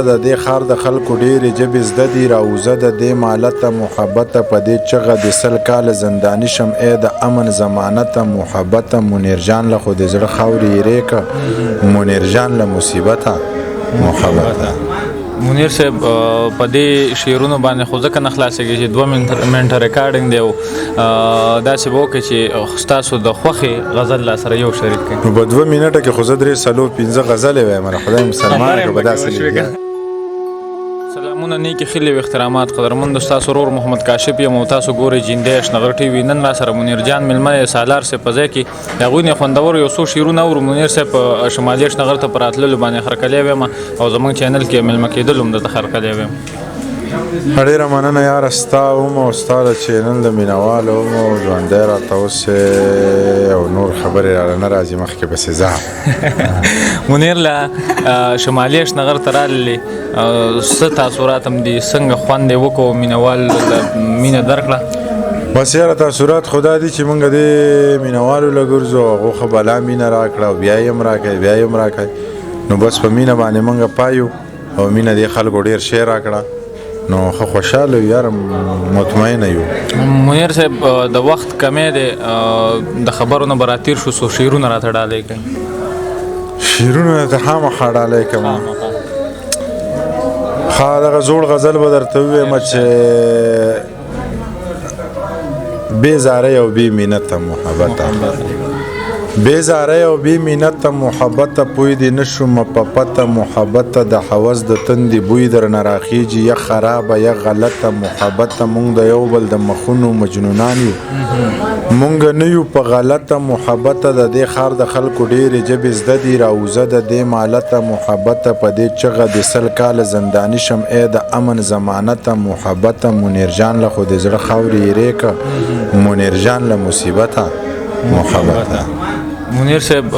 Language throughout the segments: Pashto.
د دې ښار د خلکو ډېرې ژبې زده دي راوزه د دې مالته محبته په دې چغه د 100 کاله زنداني شم ای د امن ضمانته محبته منیر جان له خو د زړه خاورې یېرې که منیر جان له مصیبته محبته. منیر صاحب په دې شعرونو باندې خو ځکه نه خلاصېږي چې 2 منټه ریکارډینګ دی او داسې به وکړي چې ستاسو د خوښې غزل لا سره یو شریک کړي. نو په 2 منټه کې خو زه 3-4-5 غزلې وایم خدای مسلمان که به داسې سلامونه نیکې خیلې و احترامات قدرمند ستاسو ورور محمد کاشف یم او تاسو ګورئ جیندی اشنغر ټي وي. نن را سره منیر جان میلمه دی سالار صاحب په ځای کې د هغوی نه خوندور یو څو شعرونه اورو. منیر صاحب په شمالي اشنغر ته په راتللو باندې خرکلی ویم او زموږ چینل کې میلمه کېدلو هم درته خرکلی ویم. ډېره مننه یاره ستا هم او ستا د چینل د مینهوالو هم او ژوندی راته اوسې او نور خبرې راله نه راځي مخکې پسې ځه. منیر له شمالي اشنغر ته راللې څه تاثرات هم دي څنګه خوند یې وکړو مینهوال مینه درکړه؟ بس یاره تاثرات خدا دي چې موږ دې مینهوالو له ګرځو هغو ښه بلا مینه راکړه او بیا یې هم راکوي بیا یې هم راکوي نو بس په مینه باندې موږ پایو او مینه دې خلکو ډېر شی راکړه نو ښه خوشحاله یو یاره مطمئنه یو. منیر صاحب د وخت کمی دی د خبرو نه به راتېر شو څو شعرونه راته ډالۍ کړئ. شعرونه درته خامخا ډالۍ کړم ښه دغه زوړ غزل به درته ووایم چې بې زارۍ او بې منته محبته بې زارۍ او بې منته محبته پوی دې نه شومه په پته محبته د هوس د تندې بوی درنه راخیږي یا خرابه یا غلطه محبته مونږ د یو بل د مخونو مجنونان یو مونږ نه یو په غلطه محبته د دې ښار د خلکو ډېرې ژبې زده دي راوزه د دې مالته محبته په دې چغه د 100 کاله زنداني شم ای د امن ضمانته محبته منیر جان له خو د زړه خاورې یېرې که منیر جان له مصیبته محبته. منیر صاحب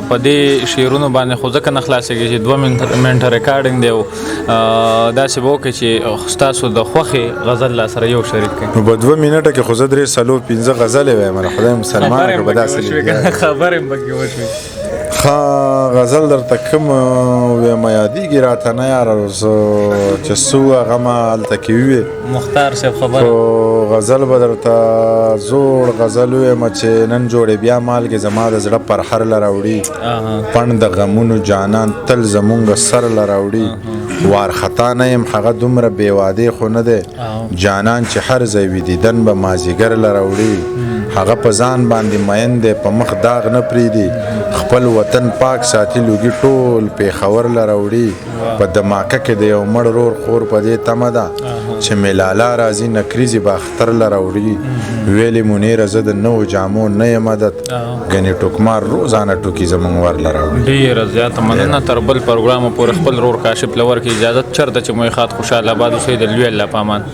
په دې شعرونو باندې خو ځکه نه خلاصېږي چې 2 منټه ریکارډینګ دی او داسې به وکړي چې ستاسو د خوښې غزل لا سره یو شریک کړي. نو په 2 منټه کې خو زه 3-4-5 غزلې وایم خدای مسلمان که به داسې خبرې هم پکې وشوې. ښه غزل درته کوم ویم یادېږي راته نه یاره چې څه وه هغه ما هلته کې ووې مختار صاحب خبره خو غزل به درته زوړ غزل ووایم چې نن جوړې بیا مالګې زما د زړه پر هر له راوړي پڼ د غمونو جانان تل زمونږ سر له راوړي وارخطا نه یم هغه دومره بې وادې خو نه دی جانان چې هر ځای وي دیدن به مازدیګر له راوړي هغه په ځان باندې مین دی په مخ داغ نه پرېږدي خپل وطن پاک ساتي لوګي ټول پېښور له راوړي په دماکه کې د یو مړ رور خور په دې تمه ده چې ملاله راځي نکریزي به اختر له راوړي ویلې منیره زه د نوو جامو نه یم عادت ګنې ټوکمار روزانه ټوکي زموږ ور له راوړي. ډېره زیاته مننه تر بل پروګرامه پورې خپل رور کاشف له ورکړي اجازت چېرته چې مو یې ښاد خوشحال آباد اوسئ د لوی الله په امان.